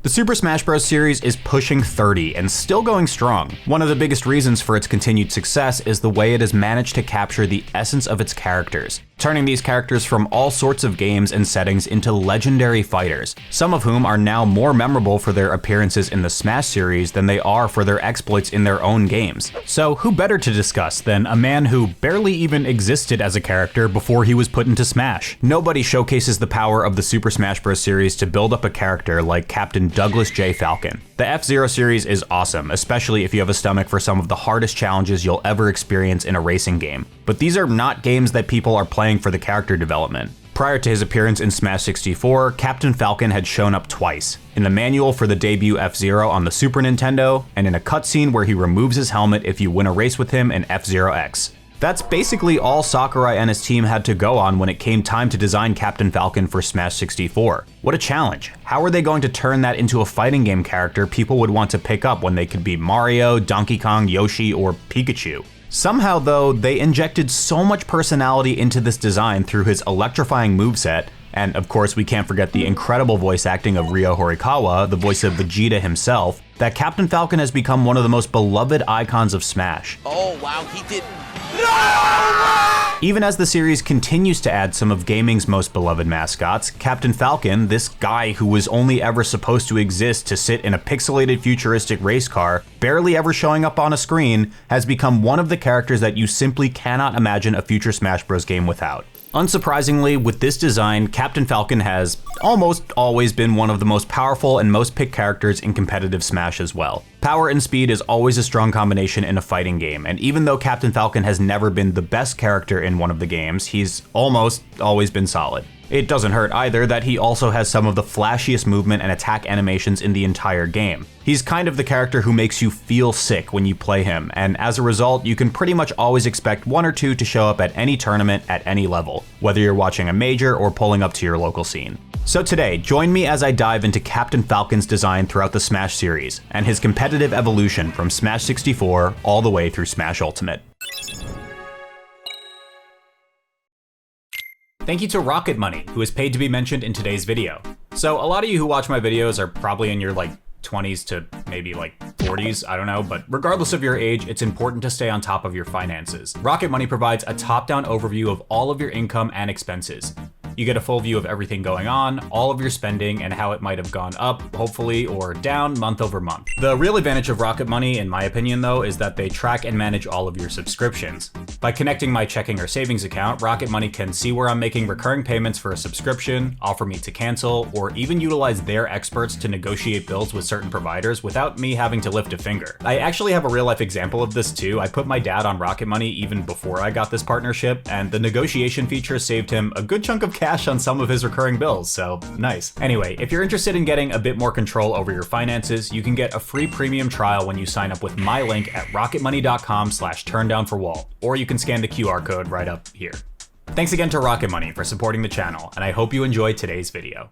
The Super Smash Bros. Series is pushing 30 and still going strong. One of the biggest reasons for its continued success is the way it has managed to capture the essence of its characters, turning these characters from all sorts of games and settings into legendary fighters, some of whom are now more memorable for their appearances in the Smash series than they are for their exploits in their own games. So who better to discuss than a man who barely even existed as a character before he was put into Smash? Nobody showcases the power of the Super Smash Bros. Series to build up a character like Captain Douglas J. Falcon. The F-Zero series is awesome, especially if you have a stomach for some of the hardest challenges you'll ever experience in a racing game. But these are not games that people are playing for the character development. Prior to his appearance in Smash 64, Captain Falcon had shown up twice, in the manual for the debut F-Zero on the Super Nintendo, and in a cutscene where he removes his helmet if you win a race with him in F-Zero X. That's basically all Sakurai and his team had to go on when it came time to design Captain Falcon for Smash 64. What a challenge. How are they going to turn that into a fighting game character people would want to pick up when they could be Mario, Donkey Kong, Yoshi, or Pikachu? Somehow though, they injected so much personality into this design through his electrifying moveset, and of course we can't forget the incredible voice acting of Ryo Horikawa, the voice of Vegeta himself, that Captain Falcon has become one of the most beloved icons of Smash. Oh wow, he did. No! Even as the series continues to add some of gaming's most beloved mascots, Captain Falcon, this guy who was only ever supposed to exist to sit in a pixelated futuristic race car, barely ever showing up on a screen, has become one of the characters that you simply cannot imagine a future Smash Bros. Game without. Unsurprisingly, with this design, Captain Falcon has almost always been one of the most powerful and most picked characters in competitive Smash as well. Power and speed is always a strong combination in a fighting game, and even though Captain Falcon has never been the best character in one of the games, he's almost always been solid. It doesn't hurt either that he also has some of the flashiest movement and attack animations in the entire game. He's kind of the character who makes you feel sick when you play him, and as a result, you can pretty much always expect one or two to show up at any tournament at any level, whether you're watching a major or pulling up to your local scene. So today, join me as I dive into Captain Falcon's design throughout the Smash series, and his competitive evolution from Smash 64 all the way through Smash Ultimate. Thank you to Rocket Money, who is paid to be mentioned in today's video. So a lot of you who watch my videos are probably in your 20s to maybe 40s, I don't know, but regardless of your age, it's important to stay on top of your finances. Rocket Money provides a top-down overview of all of your income and expenses. You get a full view of everything going on, all of your spending, and how it might have gone up, hopefully, or down month over month. The real advantage of Rocket Money, in my opinion though, is that they track and manage all of your subscriptions. By connecting my checking or savings account, Rocket Money can see where I'm making recurring payments for a subscription, offer me to cancel, or even utilize their experts to negotiate bills with certain providers without me having to lift a finger. I actually have a real life example of this too. I put my dad on Rocket Money even before I got this partnership, and the negotiation feature saved him a good chunk of cash on some of his recurring bills, so nice. Anyway, if you're interested in getting a bit more control over your finances, you can get a free premium trial when you sign up with my link at rocketmoney.com/turndownforWalt, or you can scan the QR code right up here. Thanks again to Rocket Money for supporting the channel, and I hope you enjoyed today's video.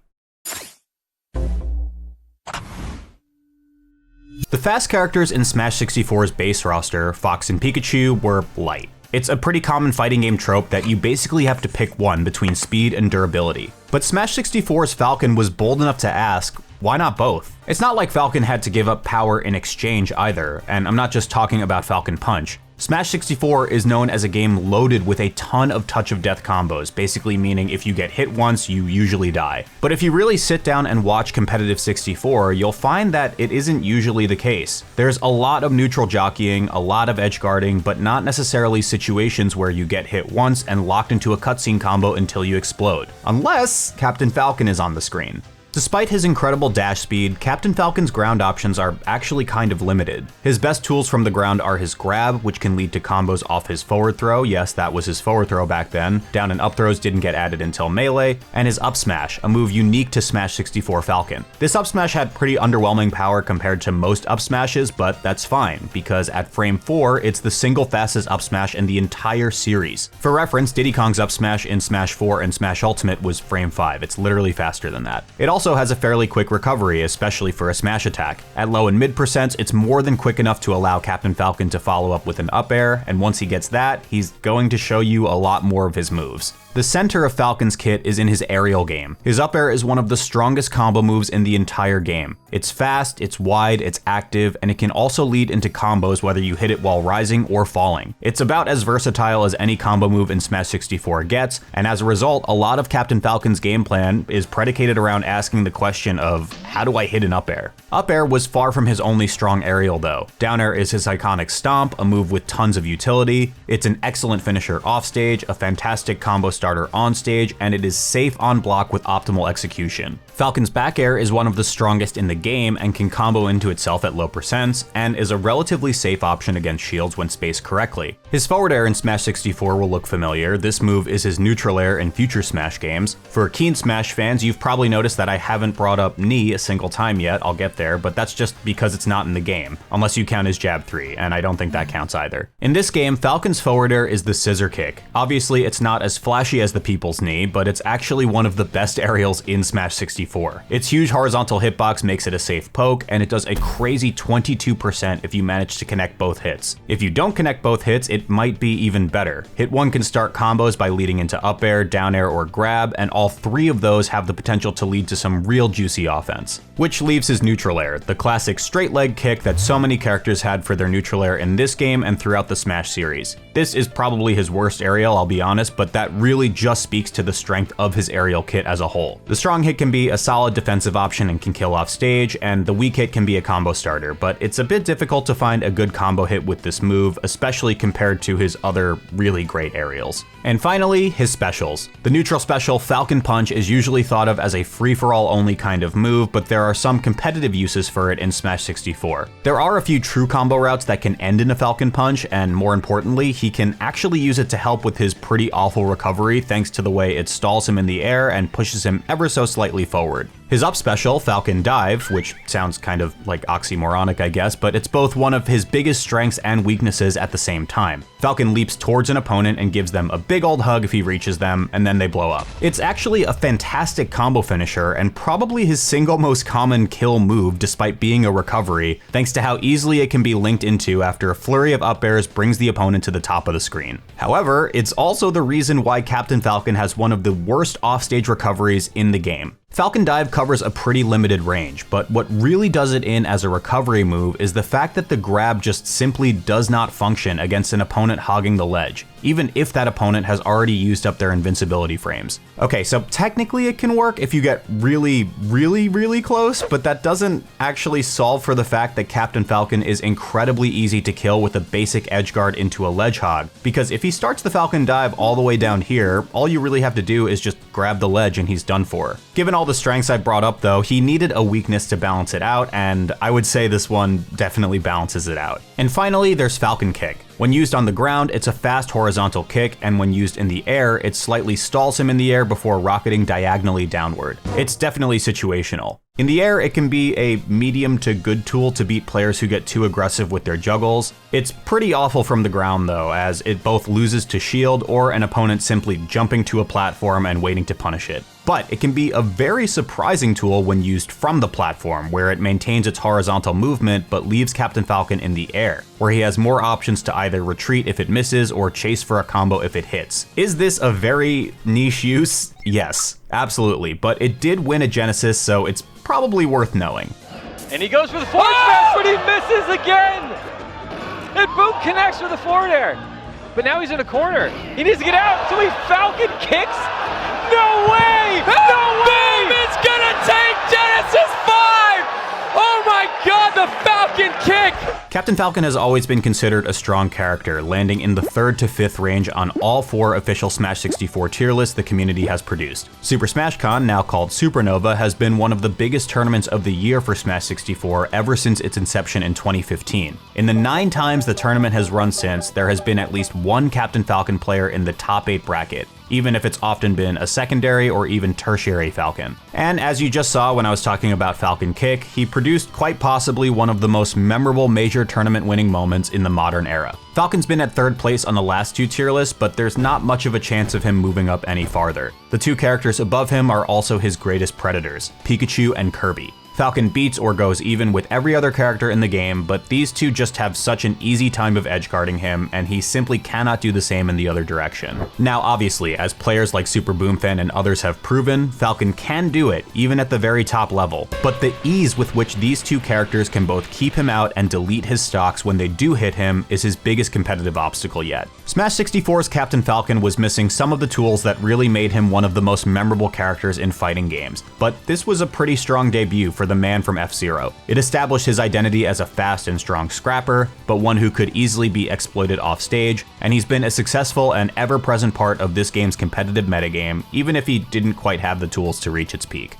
The fast characters in Smash 64's base roster, Fox and Pikachu, were light. It's a pretty common fighting game trope that you basically have to pick one between speed and durability. But Smash 64's Falcon was bold enough to ask, why not both? It's not like Falcon had to give up power in exchange either, and I'm not just talking about Falcon Punch. Smash 64 is known as a game loaded with a ton of touch of death combos, basically meaning if you get hit once, you usually die. But if you really sit down and watch competitive 64, you'll find that it isn't usually the case. There's a lot of neutral jockeying, a lot of edge guarding, but not necessarily situations where you get hit once and locked into a cutscene combo until you explode. Unless Captain Falcon is on the screen. Despite his incredible dash speed, Captain Falcon's ground options are actually kind of limited. His best tools from the ground are his grab, which can lead to combos off his forward throw, yes, that was his forward throw back then, down and up throws didn't get added until melee, and his up smash, a move unique to Smash 64 Falcon. This up smash had pretty underwhelming power compared to most up smashes, but that's fine, because at frame 4, it's the single fastest up smash in the entire series. For reference, Diddy Kong's up smash in Smash 4 and Smash Ultimate was frame 5, it's literally faster than that. It also also has a fairly quick recovery, especially for a smash attack. At low and mid percents, it's more than quick enough to allow Captain Falcon to follow up with an up air, and once he gets that, he's going to show you a lot more of his moves. The center of Falcon's kit is in his aerial game. His up air is one of the strongest combo moves in the entire game. It's fast, it's wide, it's active, and it can also lead into combos whether you hit it while rising or falling. It's about as versatile as any combo move in Smash 64 gets, and as a result, a lot of Captain Falcon's game plan is predicated around asking the question of, how do I hit an up air? Up air was far from his only strong aerial though. Down air is his iconic stomp, a move with tons of utility. It's an excellent finisher off stage, a fantastic combo starter on stage, and it is safe on block with optimal execution. Falcon's back air is one of the strongest in the game and can combo into itself at low percents, and is a relatively safe option against shields when spaced correctly. His forward air in Smash 64 will look familiar. This move is his neutral air in future Smash games. For keen Smash fans, you've probably noticed that I haven't brought up knee a single time yet. I'll get there, but that's just because it's not in the game, unless you count his jab 3, and I don't think that counts either. In this game, Falcon's forward air is the scissor kick. Obviously, it's not as flashy as the people's knee, but it's actually one of the best aerials in Smash 64. Its huge horizontal hitbox makes it a safe poke, and it does a crazy 22% if you manage to connect both hits. If you don't connect both hits, it might be even better. Hit 1 can start combos by leading into up air, down air, or grab, and all 3 of those have the potential to lead to some real juicy offense. Which leaves his neutral air, the classic straight leg kick that so many characters had for their neutral air in this game and throughout the Smash series. This is probably his worst aerial, I'll be honest, but that really just speaks to the strength of his aerial kit as a whole. The strong hit can be a solid defensive option and can kill off stage, and the weak hit can be a combo starter, but it's a bit difficult to find a good combo hit with this move, especially compared to his other really great aerials. And finally, his specials. The neutral special, Falcon Punch, is usually thought of as a free-for-all only kind of move, but there are some competitive uses for it in Smash 64. There are a few true combo routes that can end in a Falcon Punch, and more importantly, he can actually use it to help with his pretty awful recovery thanks to the way it stalls him in the air and pushes him ever so slightly forward. His up special, Falcon Dive, which sounds kind of like oxymoronic I guess, but it's both one of his biggest strengths and weaknesses at the same time. Falcon leaps towards an opponent and gives them a big old hug if he reaches them, and then they blow up. It's actually a fantastic combo finisher and probably his single most common kill move despite being a recovery, thanks to how easily it can be linked into after a flurry of up airs brings the opponent to the top of the screen. However, it's also the reason why Captain Falcon has one of the worst offstage recoveries in the game. Falcon Dive covers a pretty limited range, but what really does it in as a recovery move is the fact that the grab just simply does not function against an opponent hogging the ledge, even if that opponent has already used up their invincibility frames. Okay, so technically it can work if you get really close, but that doesn't actually solve for the fact that Captain Falcon is incredibly easy to kill with a basic edge guard into a ledge hog, because if he starts the Falcon Dive all the way down here, all you really have to do is just grab the ledge and he's done for. Given all the strengths I brought up though, he needed a weakness to balance it out, and I would say this one definitely balances it out. And finally, there's Falcon Kick. When used on the ground, it's a fast horizontal kick, and when used in the air, it slightly stalls him in the air before rocketing diagonally downward. It's definitely situational. In the air, it can be a medium to good tool to beat players who get too aggressive with their juggles. It's pretty awful from the ground though, as it both loses to shield or an opponent simply jumping to a platform and waiting to punish it. But it can be a very surprising tool when used from the platform, where it maintains its horizontal movement but leaves Captain Falcon in the air, where he has more options to either retreat if it misses or chase for a combo if it hits. Is this a very niche use? Yes, absolutely, but it did win a Genesis, so it's probably worth knowing. And he goes for the forward smash, but he misses again! And boom connects with the forward air. But now he's in a corner. He needs to get out, so he Falcon kicks? No way! No way! Boom, it's gonna take Genesis 5! Oh my god, the Falcon kick! Captain Falcon has always been considered a strong character, landing in the 3rd to 5th range on all 4 official Smash 64 tier lists the community has produced. Super Smash Con, now called Supernova, has been one of the biggest tournaments of the year for Smash 64 ever since its inception in 2015. In the 9 times the tournament has run since, there has been at least one Captain Falcon player in the top 8 bracket. even if it's often been a secondary or even tertiary Falcon. And as you just saw when I was talking about Falcon Kick, he produced quite possibly one of the most memorable major tournament winning moments in the modern era. Falcon's been at 3rd place on the last 2 tier lists, but there's not much of a chance of him moving up any farther. The 2 characters above him are also his greatest predators, Pikachu and Kirby. Falcon beats or goes even with every other character in the game, but these 2 just have such an easy time of edgeguarding him, and he simply cannot do the same in the other direction. Now obviously, as players like Super Boomfan and others have proven, Falcon can do it, even at the very top level, but the ease with which these 2 characters can both keep him out and delete his stocks when they do hit him is his biggest competitive obstacle yet. Smash 64's Captain Falcon was missing some of the tools that really made him one of the most memorable characters in fighting games, but this was a pretty strong debut for the man from F-Zero. It established his identity as a fast and strong scrapper, but one who could easily be exploited off stage, and he's been a successful and ever-present part of this game's competitive metagame, even if he didn't quite have the tools to reach its peak.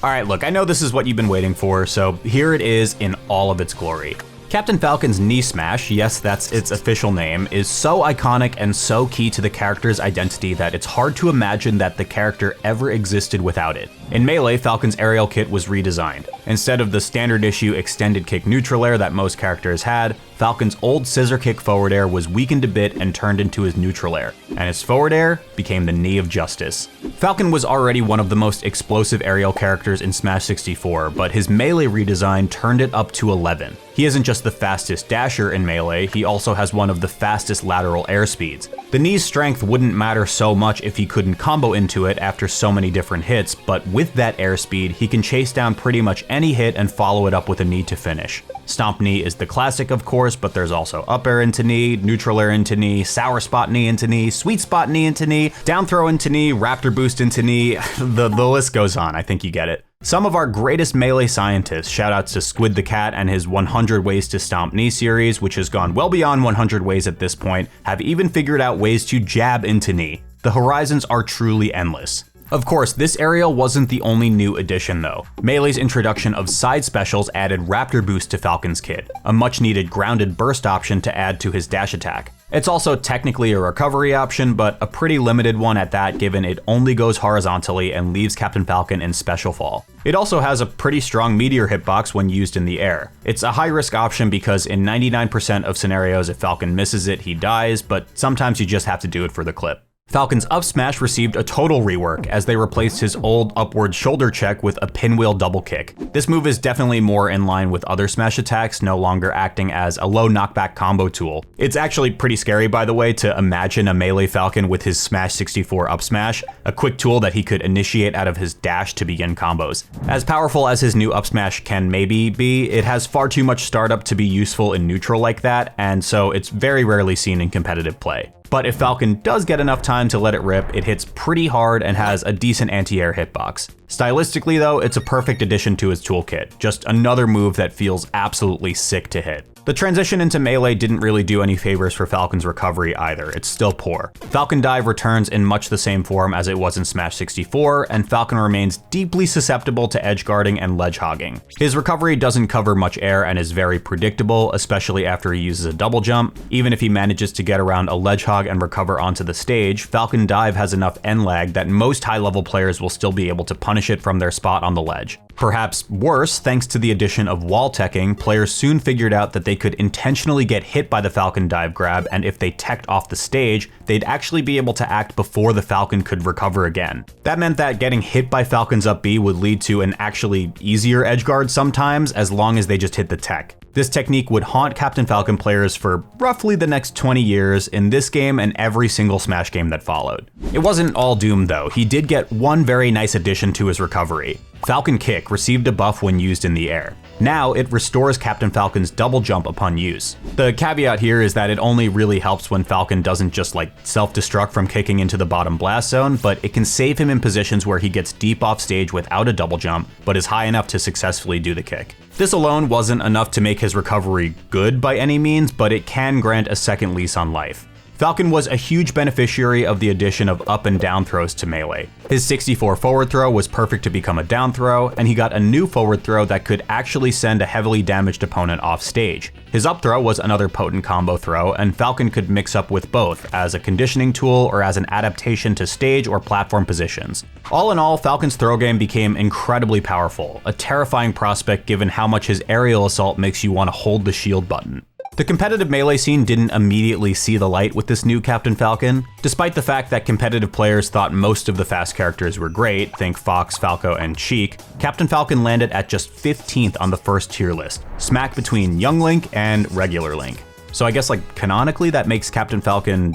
Alright, look, I know this is what you've been waiting for, so here it is in all of its glory. Captain Falcon's knee smash, yes, that's its official name, is so iconic and so key to the character's identity that it's hard to imagine that the character ever existed without it. In Melee, Falcon's aerial kit was redesigned. Instead of the standard issue extended kick neutral air that most characters had, Falcon's old scissor kick forward air was weakened a bit and turned into his neutral air, and his forward air became the knee of justice. Falcon was already one of the most explosive aerial characters in Smash 64, but his Melee redesign turned it up to 11. He isn't just the fastest dasher in Melee, he also has one of the fastest lateral air speeds. The knee's strength wouldn't matter so much if he couldn't combo into it after so many different hits, but with that airspeed, he can chase down pretty much any hit and follow it up with a knee to finish. Stomp knee is the classic, of course, but there's also up air into knee, neutral air into knee, sour spot knee into knee, sweet spot knee into knee, down throw into knee, raptor boost into knee, the list goes on, I think you get it. Some of our greatest Melee scientists, shoutouts to Squid the Cat and his 100 Ways to Stomp Knee series, which has gone well beyond 100 ways at this point, have even figured out ways to jab into knee. The horizons are truly endless. Of course, this aerial wasn't the only new addition though. Melee's introduction of side specials added Raptor Boost to Falcon's kit, a much needed grounded burst option to add to his dash attack. It's also technically a recovery option, but a pretty limited one at that given it only goes horizontally and leaves Captain Falcon in special fall. It also has a pretty strong meteor hitbox when used in the air. It's a high risk option because in 99% of scenarios if Falcon misses it, he dies, but sometimes you just have to do it for the clip. Falcon's up smash received a total rework as they replaced his old upward shoulder check with a pinwheel double kick. This move is definitely more in line with other smash attacks, no longer acting as a low knockback combo tool. It's actually pretty scary, by the way, to imagine a Melee Falcon with his Smash 64 up smash, a quick tool that he could initiate out of his dash to begin combos. As powerful as his new up smash can maybe be, it has far too much startup to be useful in neutral like that, and so it's very rarely seen in competitive play. But if Falcon does get enough time to let it rip, it hits pretty hard and has a decent anti-air hitbox. Stylistically though, it's a perfect addition to his toolkit, just another move that feels absolutely sick to hit. The transition into Melee didn't really do any favors for Falcon's recovery either, it's still poor. Falcon Dive returns in much the same form as it was in Smash 64, and Falcon remains deeply susceptible to edge guarding and ledge hogging. His recovery doesn't cover much air and is very predictable, especially after he uses a double jump. Even if he manages to get around a ledge hog and recover onto the stage, Falcon Dive has enough end lag that most high-level players will still be able to punish it from their spot on the ledge. Perhaps worse, thanks to the addition of wall teching, players soon figured out that they could intentionally get hit by the Falcon Dive grab, and if they teched off the stage, they'd actually be able to act before the Falcon could recover again. That meant that getting hit by Falcon's up B would lead to an actually easier edgeguard sometimes, as long as they just hit the tech. This technique would haunt Captain Falcon players for roughly the next 20 years in this game and every single Smash game that followed. It wasn't all doomed though, he did get one very nice addition to his recovery. Falcon Kick received a buff when used in the air. Now it restores Captain Falcon's double jump upon use. The caveat here is that it only really helps when Falcon doesn't just self-destruct from kicking into the bottom blast zone, but it can save him in positions where he gets deep off stage without a double jump, but is high enough to successfully do the kick. This alone wasn't enough to make his recovery good by any means, but it can grant a second lease on life. Falcon was a huge beneficiary of the addition of up and down throws to melee. His 64 forward throw was perfect to become a down throw, and he got a new forward throw that could actually send a heavily damaged opponent off stage. His up throw was another potent combo throw, and Falcon could mix up with both as a conditioning tool or as an adaptation to stage or platform positions. All in all, Falcon's throw game became incredibly powerful, a terrifying prospect given how much his aerial assault makes you want to hold the shield button. The competitive melee scene didn't immediately see the light with this new Captain Falcon. Despite the fact that competitive players thought most of the fast characters were great, think Fox, Falco, and Cheek, Captain Falcon landed at just 15th on the first tier list, smack between Young Link and regular Link. So I guess canonically that makes Captain Falcon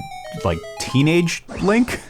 teenage Link?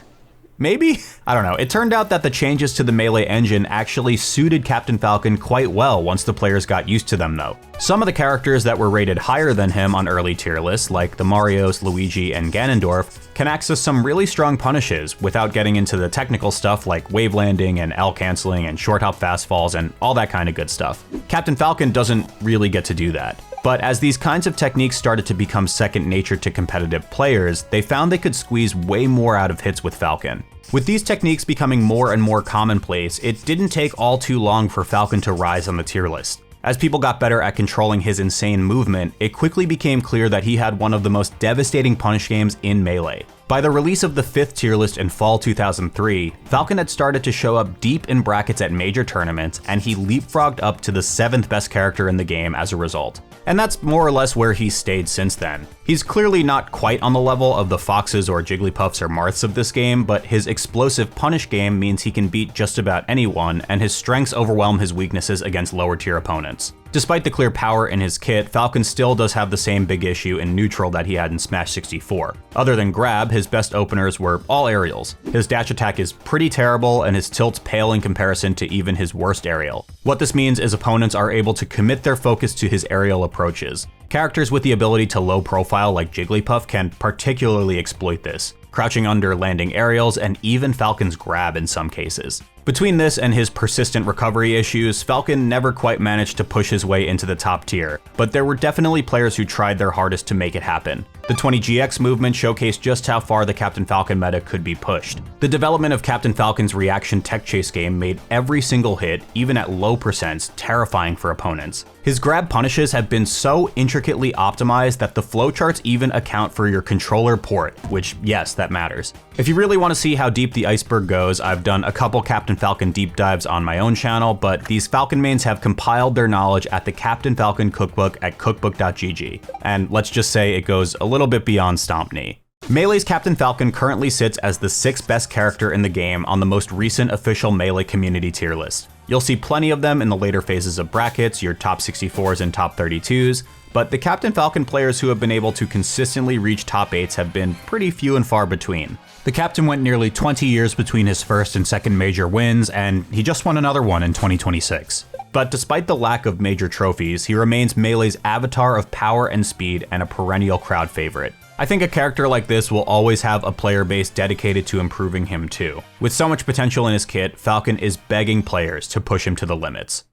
Maybe? I don't know. It turned out that the changes to the melee engine actually suited Captain Falcon quite well once the players got used to them though. Some of the characters that were rated higher than him on early tier lists, like the Marios, Luigi, and Ganondorf, can access some really strong punishes without getting into the technical stuff like wave landing and L canceling and short hop fast falls and all that kind of good stuff. Captain Falcon doesn't really get to do that. But as these kinds of techniques started to become second nature to competitive players, they found they could squeeze way more out of hits with Falcon. With these techniques becoming more and more commonplace, it didn't take all too long for Falcon to rise on the tier list. As people got better at controlling his insane movement, it quickly became clear that he had one of the most devastating punish games in Melee. By the release of the 5th tier list in fall 2003, Falcon had started to show up deep in brackets at major tournaments, and he leapfrogged up to the 7th best character in the game as a result. And that's more or less where he's stayed since then. He's clearly not quite on the level of the Foxes or Jigglypuffs or Marths of this game, but his explosive punish game means he can beat just about anyone, and his strengths overwhelm his weaknesses against lower tier opponents. Despite the clear power in his kit, Falcon still does have the same big issue in neutral that he had in Smash 64. Other than grab, his best openers were all aerials. His dash attack is pretty terrible, and his tilts pale in comparison to even his worst aerial. What this means is opponents are able to commit their focus to his aerial approaches. Characters with the ability to low profile like Jigglypuff can particularly exploit this, crouching under landing aerials and even Falcon's grab in some cases. Between this and his persistent recovery issues, Falcon never quite managed to push his way into the top tier, but there were definitely players who tried their hardest to make it happen. The 20GX movement showcased just how far the Captain Falcon meta could be pushed. The development of Captain Falcon's reaction tech chase game made every single hit, even at low percents, terrifying for opponents. His grab punishes have been so intricately optimized that the flowcharts even account for your controller port, which yes, that matters. If you really want to see how deep the iceberg goes, I've done a couple Captain Falcon deep dives on my own channel, but these Falcon mains have compiled their knowledge at the Captain Falcon cookbook at cookbook.gg, and let's just say it goes a little bit beyond Stomp Knee. Melee's Captain Falcon currently sits as the 6th best character in the game on the most recent official Melee community tier list. You'll see plenty of them in the later phases of brackets, your top 64s and top 32s, but the Captain Falcon players who have been able to consistently reach top 8s have been pretty few and far between. The Captain went nearly 20 years between his first and second major wins, and he just won another one in 2026. But despite the lack of major trophies, he remains Melee's avatar of power and speed and a perennial crowd favorite. I think a character like this will always have a player base dedicated to improving him too. With so much potential in his kit, Falcon is begging players to push him to the limits.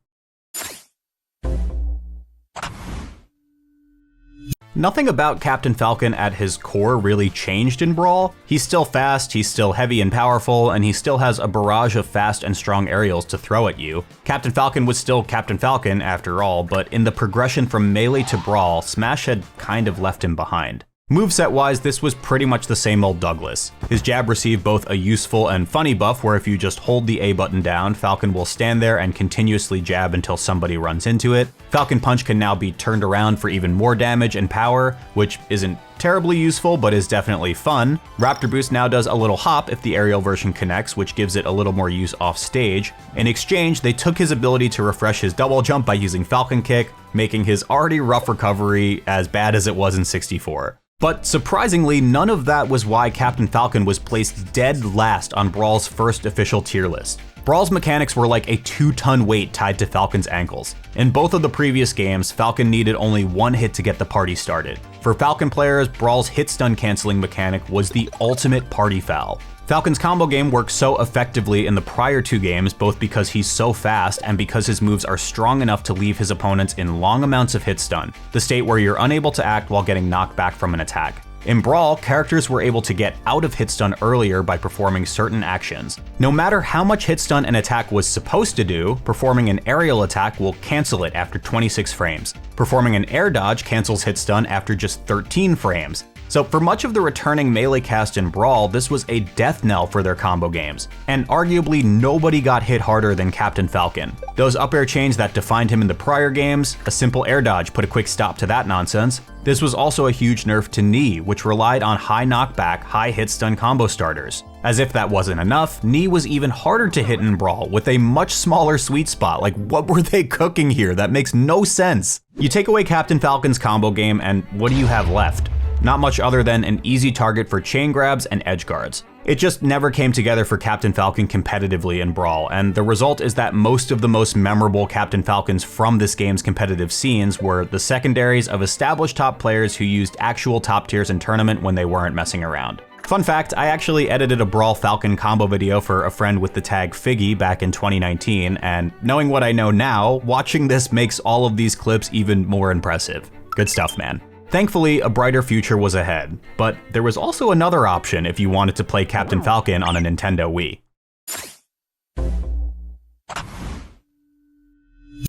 Nothing about Captain Falcon at his core really changed in Brawl. He's still fast, he's still heavy and powerful, and he still has a barrage of fast and strong aerials to throw at you. Captain Falcon was still Captain Falcon after all, but in the progression from Melee to Brawl, Smash had kind of left him behind. Moveset-wise, this was pretty much the same old Douglas. His jab received both a useful and funny buff where if you just hold the A button down, Falcon will stand there and continuously jab until somebody runs into it. Falcon Punch can now be turned around for even more damage and power, which isn't terribly useful but is definitely fun. Raptor Boost now does a little hop if the aerial version connects, which gives it a little more use off stage. In exchange, they took his ability to refresh his double jump by using Falcon Kick, making his already rough recovery as bad as it was in 64. But surprisingly, none of that was why Captain Falcon was placed dead last on Brawl's first official tier list. Brawl's mechanics were like a 2-ton weight tied to Falcon's ankles. In both of the previous games, Falcon needed only one hit to get the party started. For Falcon players, Brawl's hit stun canceling mechanic was the ultimate party foul. Falcon's combo game works so effectively in the prior 2 games, both because he's so fast and because his moves are strong enough to leave his opponents in long amounts of hit stun, the state where you're unable to act while getting knocked back from an attack. In Brawl, characters were able to get out of hit stun earlier by performing certain actions. No matter how much hit stun an attack was supposed to do, performing an aerial attack will cancel it after 26 frames. Performing an air dodge cancels hit stun after just 13 frames. So for much of the returning melee cast in Brawl, this was a death knell for their combo games, and arguably nobody got hit harder than Captain Falcon. Those up air chains that defined him in the prior games, a simple air dodge put a quick stop to that nonsense. This was also a huge nerf to Knee, which relied on high knockback, high hit stun combo starters. As if that wasn't enough, Knee was even harder to hit in Brawl with a much smaller sweet spot. Like, what were they cooking here? That makes no sense. You take away Captain Falcon's combo game and what do you have left? Not much other than an easy target for chain grabs and edge guards. It just never came together for Captain Falcon competitively in Brawl, and the result is that most of the most memorable Captain Falcons from this game's competitive scenes were the secondaries of established top players who used actual top tiers in tournament when they weren't messing around. Fun fact, I actually edited a Brawl Falcon combo video for a friend with the tag Figgy back in 2019, and knowing what I know now, watching this makes all of these clips even more impressive. Good stuff, man. Thankfully, a brighter future was ahead, but there was also another option if you wanted to play Captain Falcon on a Nintendo Wii.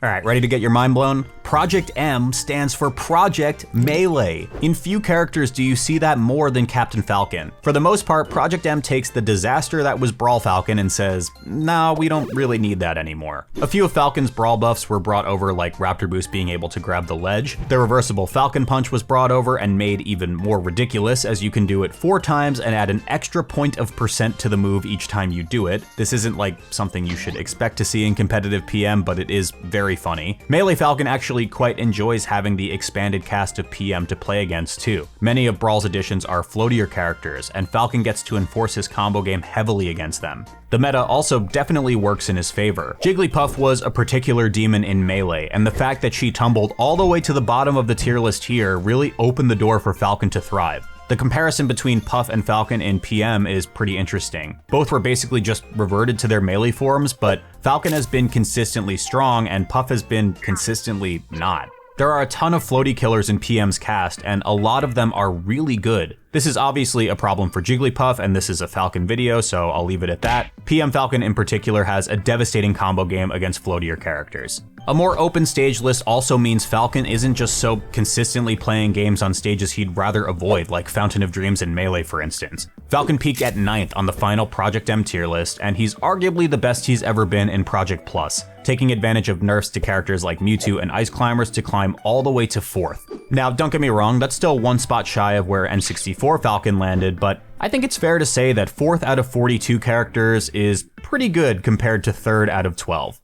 Alright, ready to get your mind blown? Project M stands for Project Melee. In few characters do you see that more than Captain Falcon. For the most part, Project M takes the disaster that was Brawl Falcon and says, nah, we don't really need that anymore. A few of Falcon's Brawl buffs were brought over, like Raptor Boost being able to grab the ledge. The reversible Falcon Punch was brought over and made even more ridiculous, as you can do it 4 times and add an extra point of percent to the move each time you do it. This isn't like something you should expect to see in competitive PM, but it is very funny. Melee Falcon actually quite enjoys having the expanded cast of PM to play against too. Many of Brawl's additions are floatier characters, and Falcon gets to enforce his combo game heavily against them. The meta also definitely works in his favor. Jigglypuff was a particular demon in Melee, and the fact that she tumbled all the way to the bottom of the tier list here really opened the door for Falcon to thrive. The comparison between Puff and Falcon in PM is pretty interesting. Both were basically just reverted to their melee forms, but Falcon has been consistently strong and Puff has been consistently not. There are a ton of floaty killers in PM's cast, and a lot of them are really good. This is obviously a problem for Jigglypuff, and this is a Falcon video, so I'll leave it at that. PM Falcon in particular has a devastating combo game against floatier characters. A more open stage list also means Falcon isn't just so consistently playing games on stages he'd rather avoid, like Fountain of Dreams and Melee for instance. Falcon peaked at 9th on the final Project M tier list, and he's arguably the best he's ever been in Project Plus, taking advantage of nerfs to characters like Mewtwo and Ice Climbers to climb all the way to 4th. Now, don't get me wrong, that's still one spot shy of where N64 Falcon landed, but I think it's fair to say that 4th out of 42 characters is pretty good compared to 3rd out of 12.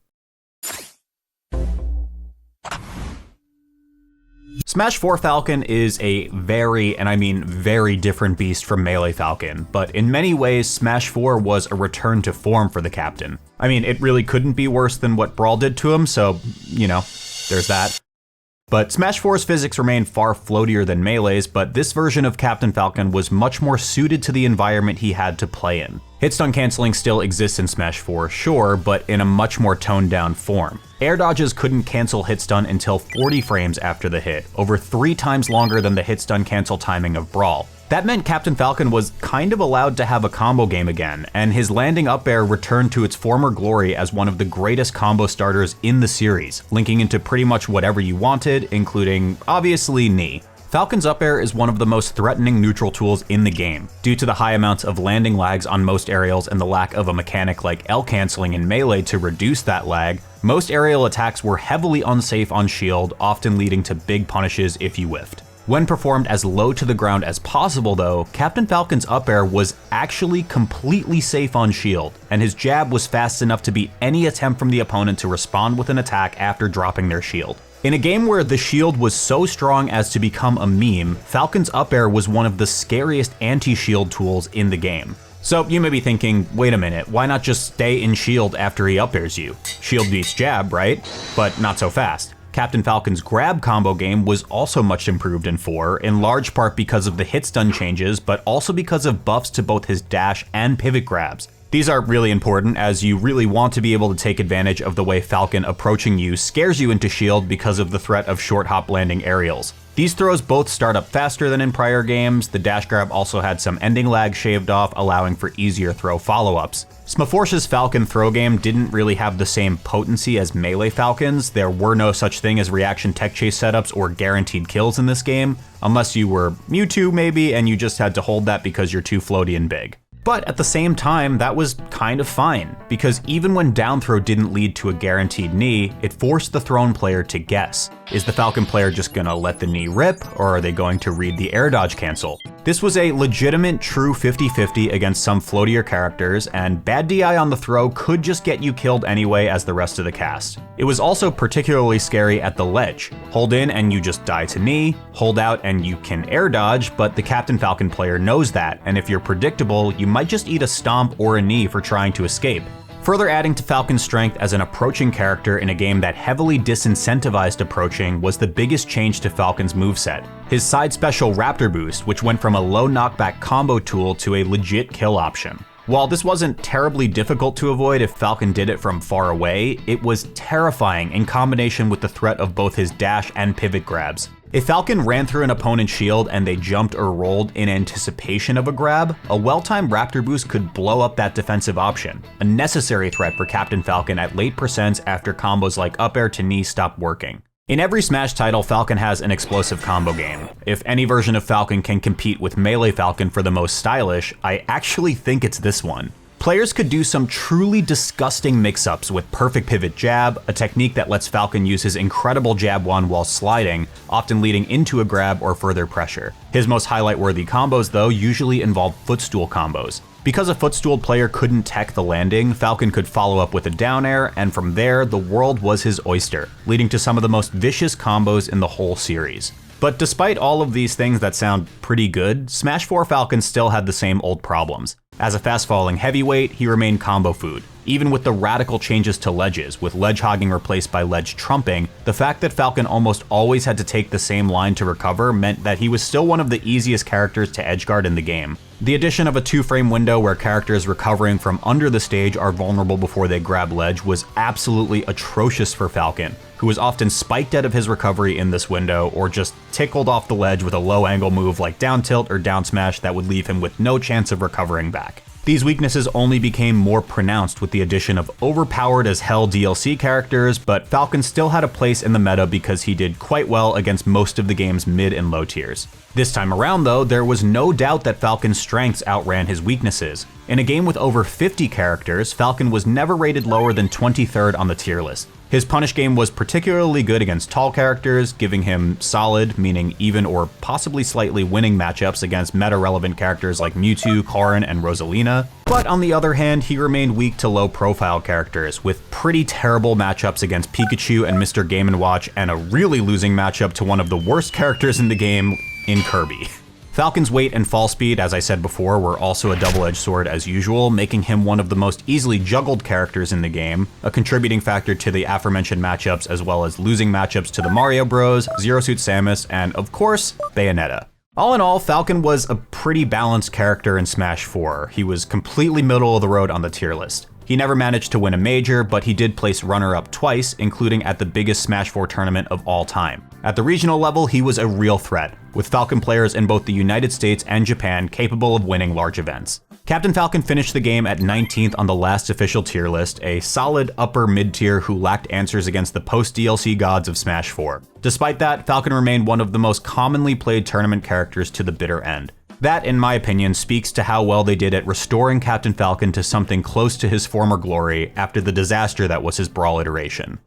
Smash 4 Falcon is a very, and I mean very different beast from Melee Falcon, but in many ways Smash 4 was a return to form for the captain. I mean, it really couldn't be worse than what Brawl did to him, so, you know, there's that. But Smash 4's physics remain far floatier than Melee's, but this version of Captain Falcon was much more suited to the environment he had to play in. Hit stun canceling still exists in Smash 4, sure, but in a much more toned down form. Air dodges couldn't cancel hit stun until 40 frames after the hit, over 3 times longer than the hit stun cancel timing of Brawl. That meant Captain Falcon was kind of allowed to have a combo game again, and his landing up air returned to its former glory as one of the greatest combo starters in the series, linking into pretty much whatever you wanted, including, obviously, Knee. Falcon's up air is one of the most threatening neutral tools in the game. Due to the high amounts of landing lags on most aerials and the lack of a mechanic like L canceling in Melee to reduce that lag, most aerial attacks were heavily unsafe on shield, often leading to big punishes if you whiffed. When performed as low to the ground as possible though, Captain Falcon's up air was actually completely safe on shield, and his jab was fast enough to beat any attempt from the opponent to respond with an attack after dropping their shield. In a game where the shield was so strong as to become a meme, Falcon's up air was one of the scariest anti-shield tools in the game. So you may be thinking, wait a minute, why not just stay in shield after he up airs you? Shield beats jab, right? But not so fast. Captain Falcon's grab combo game was also much improved in 4, in large part because of the hit stun changes, but also because of buffs to both his dash and pivot grabs. These are really important as you really want to be able to take advantage of the way Falcon approaching you scares you into shield because of the threat of short hop landing aerials. These throws both start up faster than in prior games. The dash grab also had some ending lag shaved off, allowing for easier throw follow-ups. Smaforce's Falcon throw game didn't really have the same potency as melee Falcons. There were no such thing as reaction tech chase setups or guaranteed kills in this game, unless you were Mewtwo maybe and you just had to hold that because you're too floaty and big. But at the same time, that was kind of fine, because even when down throw didn't lead to a guaranteed knee, it forced the thrown player to guess. Is the Falcon player just gonna let the knee rip, or are they going to read the air dodge cancel? This was a legitimate true 50-50 against some floatier characters, and bad DI on the throw could just get you killed anyway as the rest of the cast. It was also particularly scary at the ledge. Hold in and you just die to knee, hold out and you can air dodge, but the Captain Falcon player knows that, and if you're predictable, you might just eat a stomp or a knee for trying to escape. Further adding to Falcon's strength as an approaching character in a game that heavily disincentivized approaching was the biggest change to Falcon's moveset. His side special Raptor Boost, which went from a low knockback combo tool to a legit kill option. While this wasn't terribly difficult to avoid if Falcon did it from far away, it was terrifying in combination with the threat of both his dash and pivot grabs. If Falcon ran through an opponent's shield and they jumped or rolled in anticipation of a grab, a well-timed Raptor Boost could blow up that defensive option, a necessary threat for Captain Falcon at late percents after combos like up air to knee stopped working. In every Smash title, Falcon has an explosive combo game. If any version of Falcon can compete with Melee Falcon for the most stylish, I actually think it's this one. Players could do some truly disgusting mix-ups with perfect pivot jab, a technique that lets Falcon use his incredible jab 1 while sliding, often leading into a grab or further pressure. His most highlight-worthy combos, though, usually involve footstool combos. Because a footstool player couldn't tech the landing, Falcon could follow up with a down air, and from there, the world was his oyster, leading to some of the most vicious combos in the whole series. But despite all of these things that sound pretty good, Smash 4 Falcon still had the same old problems. As a fast-falling heavyweight, he remained combo food. Even with the radical changes to ledges, with ledge hogging replaced by ledge trumping, the fact that Falcon almost always had to take the same line to recover meant that he was still one of the easiest characters to edgeguard in the game. The addition of a 2-frame window where characters recovering from under the stage are vulnerable before they grab ledge was absolutely atrocious for Falcon, who was often spiked out of his recovery in this window or just tickled off the ledge with a low angle move like down tilt or down smash that would leave him with no chance of recovering back. These weaknesses only became more pronounced with the addition of overpowered as hell DLC characters, but Falcon still had a place in the meta because he did quite well against most of the game's mid and low tiers. This time around though, there was no doubt that Falcon's strengths outran his weaknesses. In a game with over 50 characters, Falcon was never rated lower than 23rd on the tier list. His punish game was particularly good against tall characters, giving him solid, meaning even or possibly slightly winning matchups against meta-relevant characters like Mewtwo, Corrin, and Rosalina. But on the other hand, he remained weak to low-profile characters, with pretty terrible matchups against Pikachu and Mr. Game & Watch, and a really losing matchup to one of the worst characters in the game, in Kirby. Falcon's weight and fall speed, as I said before, were also a double-edged sword as usual, making him one of the most easily juggled characters in the game, a contributing factor to the aforementioned matchups as well as losing matchups to the Mario Bros, Zero Suit Samus, and of course, Bayonetta. All in all, Falcon was a pretty balanced character in Smash 4. He was completely middle of the road on the tier list. He never managed to win a major, but he did place runner-up twice, including at the biggest Smash 4 tournament of all time. At the regional level, he was a real threat, with Falcon players in both the United States and Japan capable of winning large events. Captain Falcon finished the game at 19th on the last official tier list, a solid upper mid-tier who lacked answers against the post-DLC gods of Smash 4. Despite that, Falcon remained one of the most commonly played tournament characters to the bitter end. That, in my opinion, speaks to how well they did at restoring Captain Falcon to something close to his former glory after the disaster that was his Brawl iteration.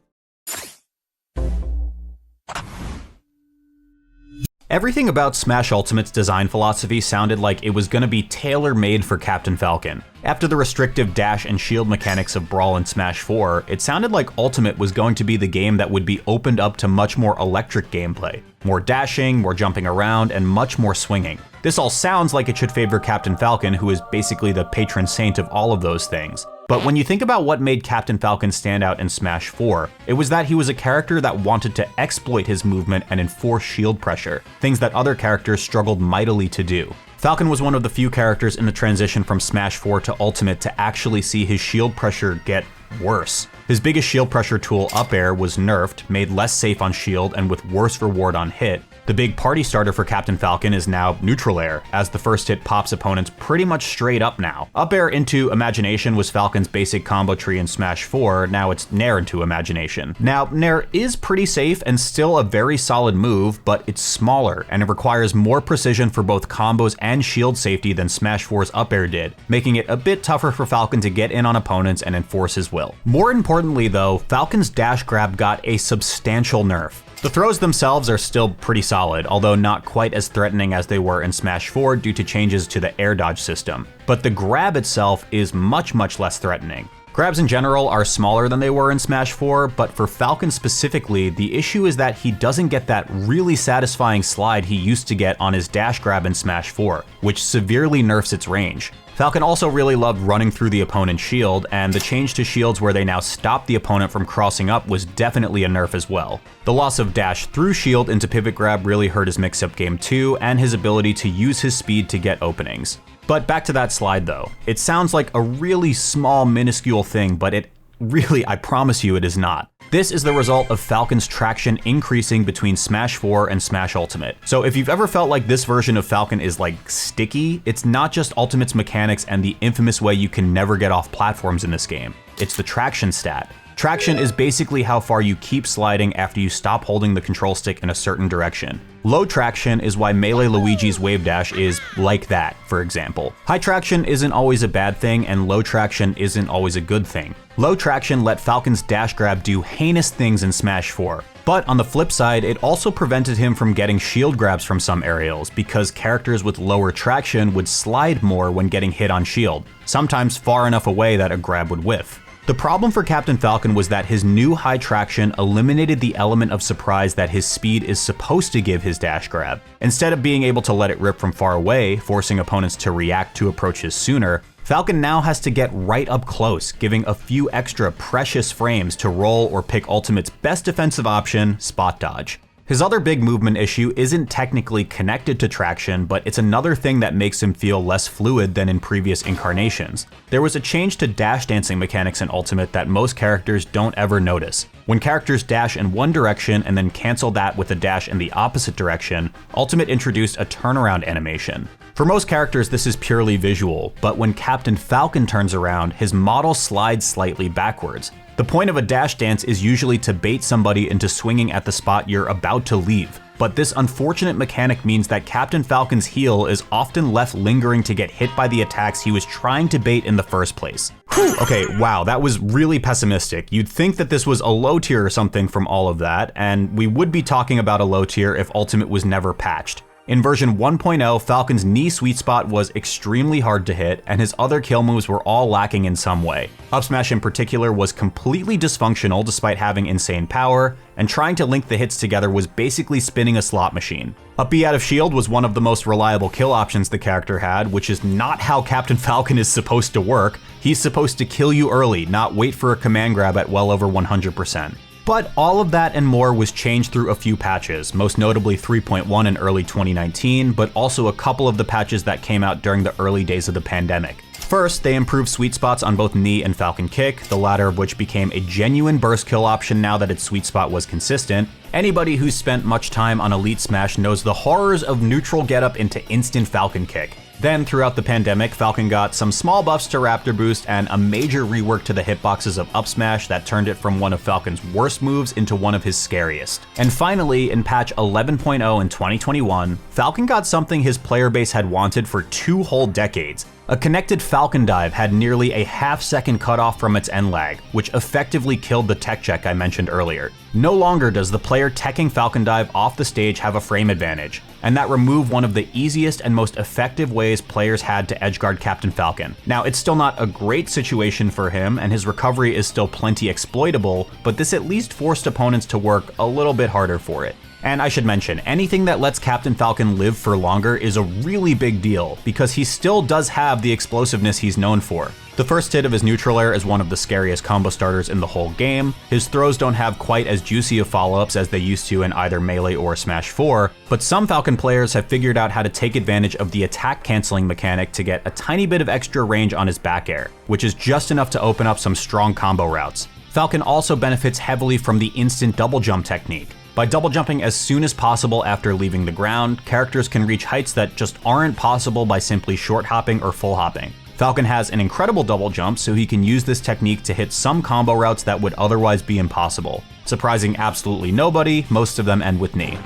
Everything about Smash Ultimate's design philosophy sounded like it was going to be tailor-made for Captain Falcon. After the restrictive dash and shield mechanics of Brawl and Smash 4, it sounded like Ultimate was going to be the game that would be opened up to much more electric gameplay. More dashing, more jumping around, and much more swinging. This all sounds like it should favor Captain Falcon, who is basically the patron saint of all of those things. But when you think about what made Captain Falcon stand out in Smash 4, it was that he was a character that wanted to exploit his movement and enforce shield pressure, things that other characters struggled mightily to do. Falcon was one of the few characters in the transition from Smash 4 to Ultimate to actually see his shield pressure get worse. His biggest shield pressure tool, Up Air, was nerfed, made less safe on shield, and with worse reward on hit. The big party starter for Captain Falcon is now Neutral Air, as the first hit pops opponents pretty much straight up now. Up Air into Imagination was Falcon's basic combo tree in Smash 4, now it's Nair into Imagination. Now, Nair is pretty safe and still a very solid move, but it's smaller, and it requires more precision for both combos and shield safety than Smash 4's Up Air did, making it a bit tougher for Falcon to get in on opponents and enforce his will. More importantly though, Falcon's dash grab got a substantial nerf. The throws themselves are still pretty solid, although not quite as threatening as they were in Smash 4 due to changes to the air dodge system. But the grab itself is much less threatening. Grabs in general are smaller than they were in Smash 4, but for Falcon specifically, the issue is that he doesn't get that really satisfying slide he used to get on his dash grab in Smash 4, which severely nerfs its range. Falcon also really loved running through the opponent's shield, and the change to shields where they now stop the opponent from crossing up was definitely a nerf as well. The loss of dash through shield into pivot grab really hurt his mix-up game too, and his ability to use his speed to get openings. But back to that slide though. It sounds like a really small, minuscule thing, but it really, I promise you, it is not. This is the result of Falcon's traction increasing between Smash 4 and Smash Ultimate. So if you've ever felt like this version of Falcon is like sticky, it's not just Ultimate's mechanics and the infamous way you can never get off platforms in this game. It's the traction stat. Traction is basically how far you keep sliding after you stop holding the control stick in a certain direction. Low traction is why Melee Luigi's wave dash is like that, for example. High traction isn't always a bad thing, and low traction isn't always a good thing. Low traction let Falcon's dash grab do heinous things in Smash 4. But on the flip side, it also prevented him from getting shield grabs from some aerials, because characters with lower traction would slide more when getting hit on shield, sometimes far enough away that a grab would whiff. The problem for Captain Falcon was that his new high traction eliminated the element of surprise that his speed is supposed to give his dash grab. Instead of being able to let it rip from far away, forcing opponents to react to approaches sooner, Falcon now has to get right up close, giving a few extra precious frames to roll or pick Ultimate's best defensive option, spot dodge. His other big movement issue isn't technically connected to traction, but it's another thing that makes him feel less fluid than in previous incarnations. There was a change to dash dancing mechanics in Ultimate that most characters don't ever notice. When characters dash in one direction and then cancel that with a dash in the opposite direction, Ultimate introduced a turnaround animation. For most characters, this is purely visual, but when Captain Falcon turns around, his model slides slightly backwards. The point of a dash dance is usually to bait somebody into swinging at the spot you're about to leave, but this unfortunate mechanic means that Captain Falcon's heel is often left lingering to get hit by the attacks he was trying to bait in the first place. Whew, okay, wow, that was really pessimistic. You'd think that this was a low tier or something from all of that, and we would be talking about a low tier if Ultimate was never patched. In version 1.0, Falcon's knee sweet spot was extremely hard to hit, and his other kill moves were all lacking in some way. Up smash in particular was completely dysfunctional despite having insane power, and trying to link the hits together was basically spinning a slot machine. Up B out of shield was one of the most reliable kill options the character had, which is not how Captain Falcon is supposed to work. He's supposed to kill you early, not wait for a command grab at well over 100%. But all of that and more was changed through a few patches, most notably 3.1 in early 2019, but also a couple of the patches that came out during the early days of the pandemic. First, they improved sweet spots on both knee and Falcon kick, the latter of which became a genuine burst kill option now that its sweet spot was consistent. Anybody who's spent much time on Elite Smash knows the horrors of neutral getup into instant Falcon kick. Then, throughout the pandemic, Falcon got some small buffs to Raptor Boost and a major rework to the hitboxes of Up Smash that turned it from one of Falcon's worst moves into one of his scariest. And finally, in patch 11.0 in 2021, Falcon got something his player base had wanted for 2 whole decades. A connected Falcon dive had nearly a half-second cutoff from its end lag, which effectively killed the tech check I mentioned earlier. No longer does the player teching Falcon dive off the stage have a frame advantage, and that removed one of the easiest and most effective ways players had to edgeguard Captain Falcon. Now, it's still not a great situation for him, and his recovery is still plenty exploitable, but this at least forced opponents to work a little bit harder for it. And I should mention, anything that lets Captain Falcon live for longer is a really big deal, because he still does have the explosiveness he's known for. The first hit of his neutral air is one of the scariest combo starters in the whole game. His throws don't have quite as juicy of follow-ups as they used to in either Melee or Smash 4, but some Falcon players have figured out how to take advantage of the attack canceling mechanic to get a tiny bit of extra range on his back air, which is just enough to open up some strong combo routes. Falcon also benefits heavily from the instant double jump technique. By double jumping as soon as possible after leaving the ground, characters can reach heights that just aren't possible by simply short hopping or full hopping. Falcon has an incredible double jump, so he can use this technique to hit some combo routes that would otherwise be impossible. Surprising absolutely nobody, most of them end with knee.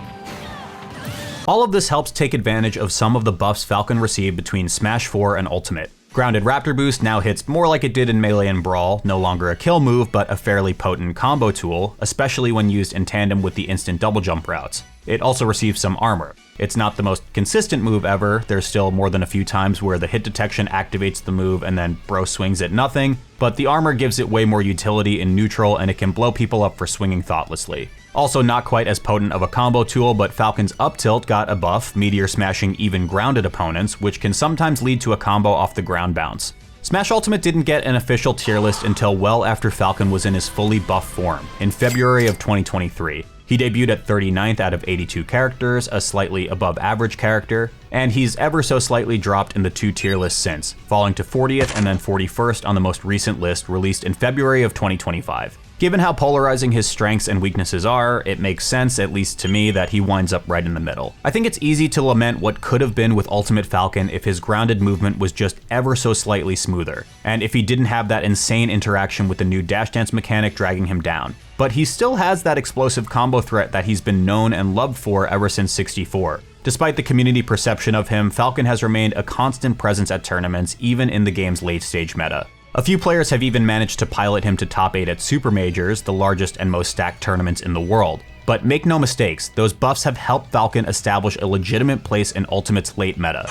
All of this helps take advantage of some of the buffs Falcon received between Smash 4 and Ultimate. Grounded Raptor Boost now hits more like it did in Melee and Brawl, no longer a kill move, but a fairly potent combo tool, especially when used in tandem with the instant double jump routes. It also receives some armor. It's not the most consistent move ever, there's still more than a few times where the hit detection activates the move and then bro swings at nothing, but the armor gives it way more utility in neutral and it can blow people up for swinging thoughtlessly. Also not quite as potent of a combo tool, but Falcon's up tilt got a buff, meteor smashing even grounded opponents, which can sometimes lead to a combo off the ground bounce. Smash Ultimate didn't get an official tier list until well after Falcon was in his fully buffed form, in February of 2023. He debuted at 39th out of 82 characters, a slightly above average character, and he's ever so slightly dropped in the 2 tier lists since, falling to 40th and then 41st on the most recent list released in February of 2025. Given how polarizing his strengths and weaknesses are, it makes sense, at least to me, that he winds up right in the middle. I think it's easy to lament what could have been with Ultimate Falcon if his grounded movement was just ever so slightly smoother, and if he didn't have that insane interaction with the new dash dance mechanic dragging him down. But he still has that explosive combo threat that he's been known and loved for ever since 64. Despite the community perception of him, Falcon has remained a constant presence at tournaments, even in the game's late stage meta. A few players have even managed to pilot him to top 8 at Super Majors, the largest and most stacked tournaments in the world. But make no mistakes, those buffs have helped Falcon establish a legitimate place in Ultimate's late meta.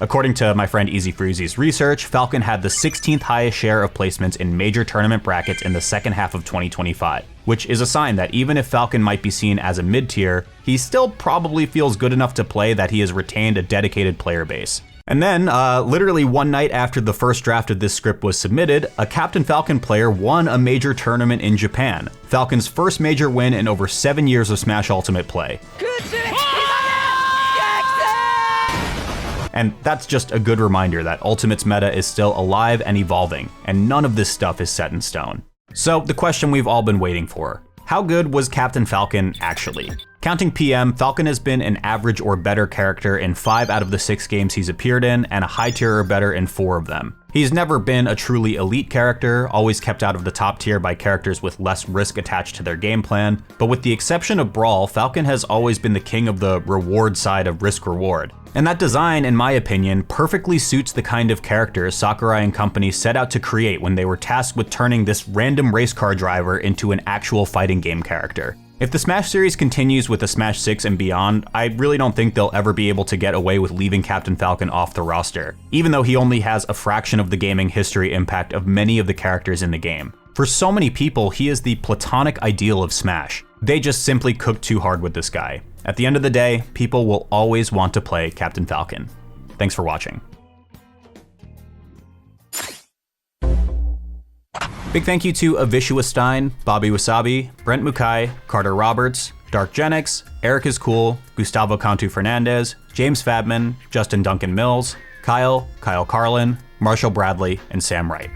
According to my friend Easy Fruzy's research, Falcon had the 16th highest share of placements in major tournament brackets in the second half of 2025, which is a sign that even if Falcon might be seen as a mid-tier, he still probably feels good enough to play that he has retained a dedicated player base. And then, literally one night after the first draft of this script was submitted, a Captain Falcon player won a major tournament in Japan. Falcon's first major win in over 7 years of Smash Ultimate play. And that's just a good reminder that Ultimate's meta is still alive and evolving, and none of this stuff is set in stone. So the question we've all been waiting for: how good was Captain Falcon actually? Counting PM, Falcon has been an average or better character in 5 out of the 6 games he's appeared in, and a high tier or better in 4 of them. He's never been a truly elite character, always kept out of the top tier by characters with less risk attached to their game plan, but with the exception of Brawl, Falcon has always been the king of the reward side of risk-reward. And that design, in my opinion, perfectly suits the kind of character Sakurai and company set out to create when they were tasked with turning this random race car driver into an actual fighting game character. If the Smash series continues with the Smash 6 and beyond, I really don't think they'll ever be able to get away with leaving Captain Falcon off the roster, even though he only has a fraction of the gaming history impact of many of the characters in the game. For so many people, he is the platonic ideal of Smash. They just simply cooked too hard with this guy. At the end of the day, people will always want to play Captain Falcon. Thanks for watching. Big thank you to Avishua Stein, Bobby Wasabi, Brent Mukai, Carter Roberts, Dark Genix, Eric is Cool, Gustavo Cantu Fernandez, James Fabman, Justin Duncan Mills, Kyle Carlin, Marshall Bradley, and Sam Wright.